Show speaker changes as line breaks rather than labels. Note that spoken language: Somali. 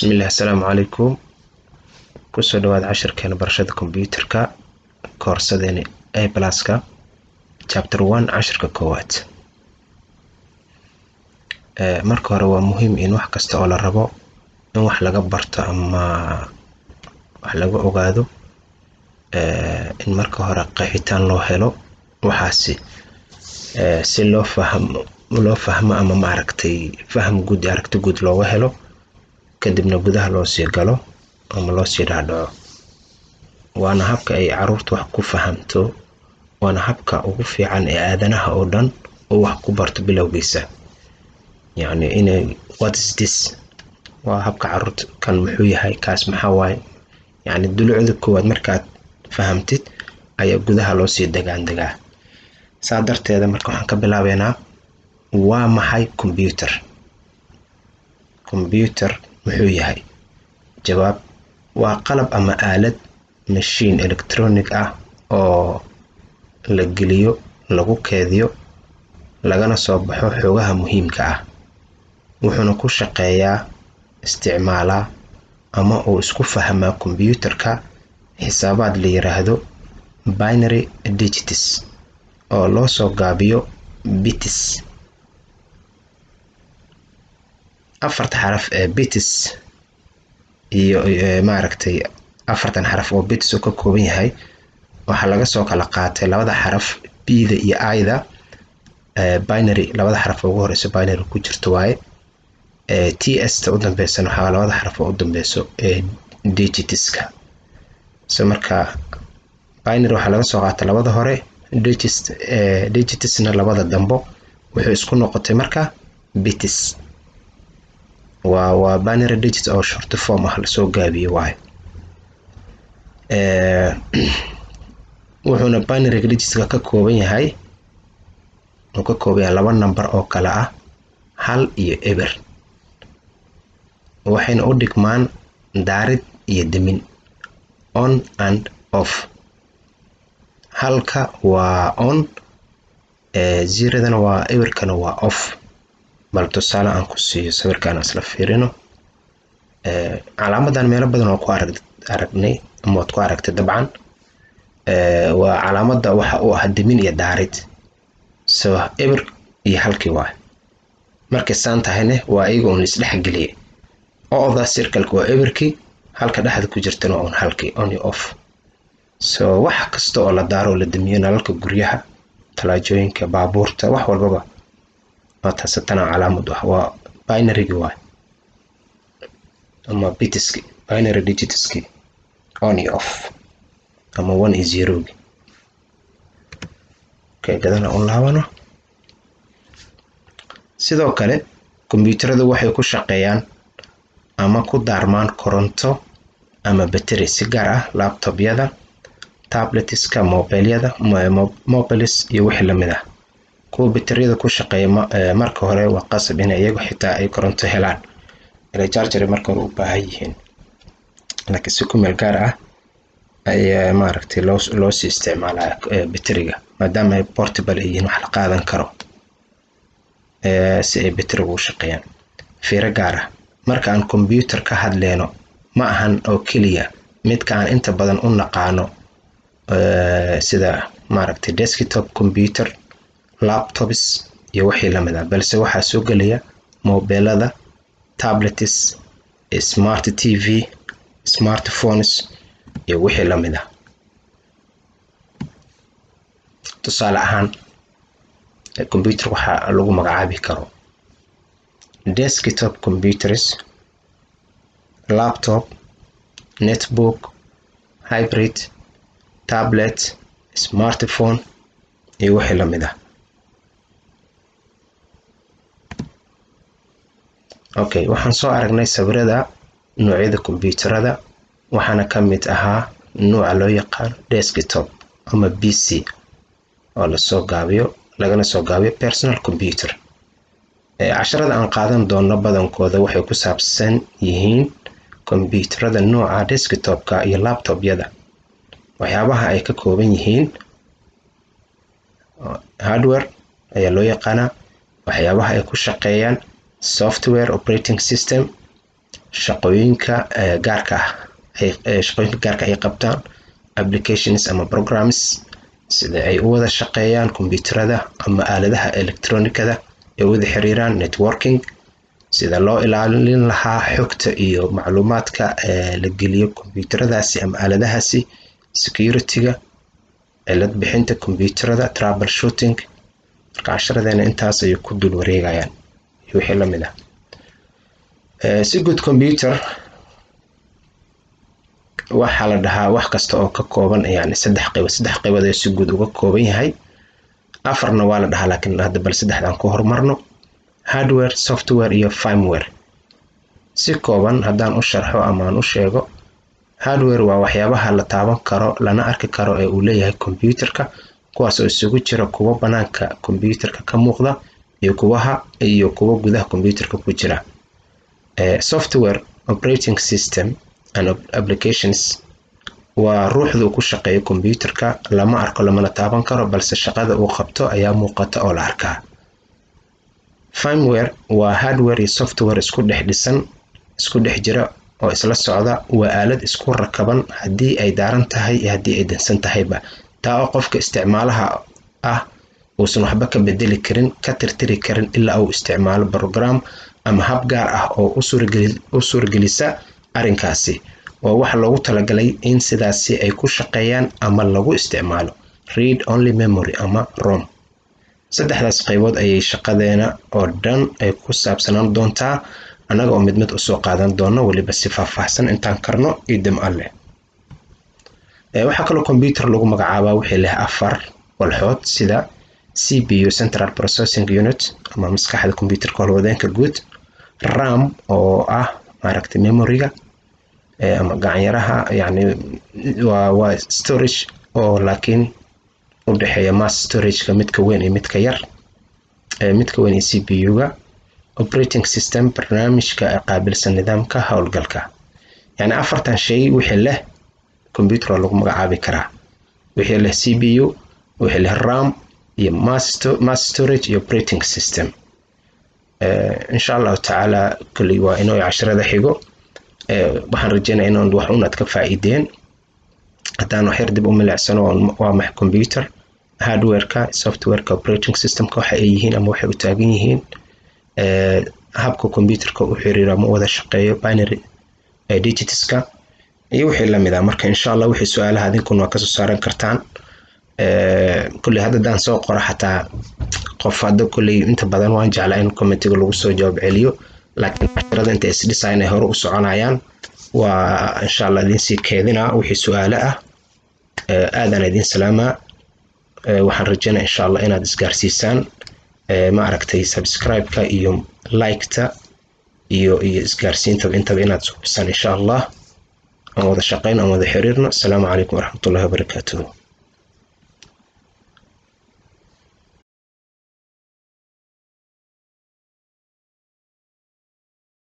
bismillah assalaamu calaykum kusoo dhawaad casharkeena barashada kombiyuutarka koorsadeeni A pluska chapter 1 casharka koowaad. Marka hore waa muhiim in wax kasta oo la rabo in wax laga barto ama wax laga ogaado in marka hore qeexitaan loo helo waxaasi si loo fahmo ama maaragtay faham guud aragti guud looga helo kadibna gudaha loo sii galo ama loo sii dhaadhaco. waana habka ay caruurtu wax ku fahamto, waana habka ugu fiican ee aadanaha oo dhan oo wax ku barto bilowgiisa. yani inay what is this waa habka caruurta kan muxuu yahay kaas maxaa waaye, yani dulucda koowaad markaad fahamtid ayaa gudaha loo sii degaa. saa darteeda marka waxaan ka bilaabeynaa waa maxay computer muxuu yahay. jawaab: waa qalab ama aalad machine electronic ah oo la geliyo, lagu keediyo, lagana soo baxo xogaha muhiimka ah. wuxuuna ku shaqeeyaa isticmaalaa ama uu isku fahmaa computerka xisaabaad la yiraahdo binary digits oo loo soo gaabiyo bits. afarta xaraf ee bits iyo maaragtay afartan xaraf oo bits ka kooban yahay waxa laga soo kala qaatay labada xaraf b-da iyo i-da. binary labada xaraf ugu horeyso binary ku jirto waaye. ts-ta u dambeysana waxa labada xaraf oo u dambeyso digitska. so marka binary waxa laga soo qaatay labada hore, digitsna labada dambo wuxuu isku noqotay marka bits. waa binary digits oo short form ah la soo gaabiyo waaye. wuxuuna binary digitska ka kooban yahay laba number oo kala ah 1 iyo eber, waxayna u dhigmaan daarid iyo demin, on and off. halka waa on, zerodana waa eberkana waa off. bal tusaale aan ku siiyo sawirkaan isla fiirino. calaamadan meelo badan oo ku aragnay ama waad ku aragtay dabcan. waa calaamada waxa uu ah demin iyo daarid. so eber iyo halkii waa markay saan tahayna waa iyaga un isdhex geliyay. ooda circle-ka waa eberkii, halka dhexda ku jirtana waa un halkii, on iyo off. so wax kasta oo la daaro la demiyo, nalalka guryaha, talaajooyinka, baabuurta, wax walbaba taasatana calaamad waa binary-gi waa ama bitski, binary digitski, on iyo off ama 1 iyo 0. gadana u laabano. sidoo kale kombiyuutaradu waxay ku shaqeeyaan ama ku daarmaan koronto ama battery, si gaar ah laptopyada, tabletska, mobiles iyo wixii lamid ah. kuwa bateriyada ku shaqeeya marka hore waa qasab in iyagu xitaa ay koronto helaan, ilaa charger marka hore u baahan yihiin. laakiin si ku meel gaar ah ay maaragtay loo sii isticmaalaa bateriga maadaama ay portable yihiin, wax la qaadan karo si ay bateriga u shaqeeyaan. fiiro gaar ah marka aan computer ka hadleyno ma ahan oo keliya midka aan inta badan u naqaano sida maaragtay desktop computer, laptops iyo wixii lamid ah, balse waxaa soo gelaya mobilada, tablets, smart tv, smartphones iyo wixii lamid ah. tusaale ahaan computer waxaa lagu magacaabi karo desktop computers, laptop, netbook, hybrid, tablet, smartphone iyo wixii lamid ah. okay, waxaan soo aragnay sawirada noocyada kombiyuutarada, waxaana ka mid ahaa nooca loo yaqaan desktop ama PC oo lagana soo gaabiyo personal computer. casharada aan qaadan doono badankooda waxay ku saabsan yihiin kombiyuutarada nooca desktopka iyo laptopyada, waxyaabaha ay ka kooban yihiin hardware ayaa loo yaqaanaa, waxyaabaha ay ku shaqeeyaan software operating system, shaqooyinka gaarka ah ay qabtaan applications ama programs sida ay u wada shaqeeyaan kombiyuutarada ama aaladaha elektroonikada ee wada xiriiraan networking sida loo ilaalin lahaa xogta iyo macluumaadka la geliyo kombiyuutaradaasi ama aaladahaasi security-ga cilad bixinta kombiyuutarada troubleshooting marka casharadeenna intaas ayay ku dul wareegayaan iyo wixii la mid ah si good computer waxaa la dhahaa wax kasta oo ka kooban yani saddex qaybood ay si guud uga kooban yahay afarna waa la dhahaa laakiin hadda bal saddexdan ku horumarno hardware software iyo firmware si kooban haddaan u sharxo ama aan u sheego hardware waa waxyaabaha la taaban karo lana arki karo ee uu leeyahay computerka kuwaas oo isugu jira kuwa banaanka computerka ka muuqda iyo kuwa gudaha computerka ku jira software operating system and applications waa ruuxdu ku shaqeeyo computerka lama arko lamana taaban karo balse shaqada uu qabto ayaa muuqata oo la arkaa firmware waa hardware iyo software isku dhex jira oo isla socda waa aalad isku rakaban haddii ay daaran tahay iyo haddii ay dansan tahayba taa oo qofka isticmaalaha ah uusan waxba ka bedeli karin ka tirtiri karin ilaa uu isticmaalo program ama hab gaar ah oo u suuragelisa arrinkaasi oo waxa loogu talagalay in sidaasi ay ku shaqeeyaan ama lagu isticmaalo read only memory ama rom saddexdaas qaybood ayay shaqadeena oo dhan ay ku saabsanaan doontaa annaga oo mid usoo qaadan doono weliba si faahfaahsan intaan karno idam alle waxaa kaloo computer lagu magacaabaa wixii leh 4 walxood sida CPU Central Processing Unit ama maskaxda computerka howlwadeenka guud RAM oo ah maaragtay memoryga ama gacanyaraha yani waa storage oo laakiin u dhaxeeya mass storage-ka midka weyn iyo midka yar midka weyn ee CPU-ga operating system barnaamijka qaabilsan nidaamka howlgalka yani afartan shay wixii leh computer lagu magacaabi karaa wixii leh CPU wixii leh RAM iyo mass storage iyo operating system insha Allah taala kulli waa inoo casharada xigo waxaan rajeynayaa inaan wax uun aad ka faa'iideen haddaan wax yar dib u milicsano waa max computer hardware-ka software-ka operating system-ka waxa ay yihiin ama waxay u taagan yihiin habka computerka u xiriira ma wada shaqeeyo binary digits-ka iyo wixii la mid ah marka insha Allah wixii su'aalaha idinkuna waa ka soo saaran kartaan kulli haddaan soo qoro xataa qof hadda kulli inta badan waan jeclaa in commentiga lagu soo jawaab celiyo laakiin casharada inta is design ay hore u soconayaan waa insha Allah idin sii keedina wixii su'aalo ah aadan idin salaama waxaan rajeynayaa insha Allah inaad isgaarsiisaan ma aragtay subscribe-ka iyo like-ta iyo isgaarsiinta intaba inaad subsan insha Allah aan wada shaqeyn aan wada xiriirno assalamu calaykum waraxmatullaahi wabarakaatuh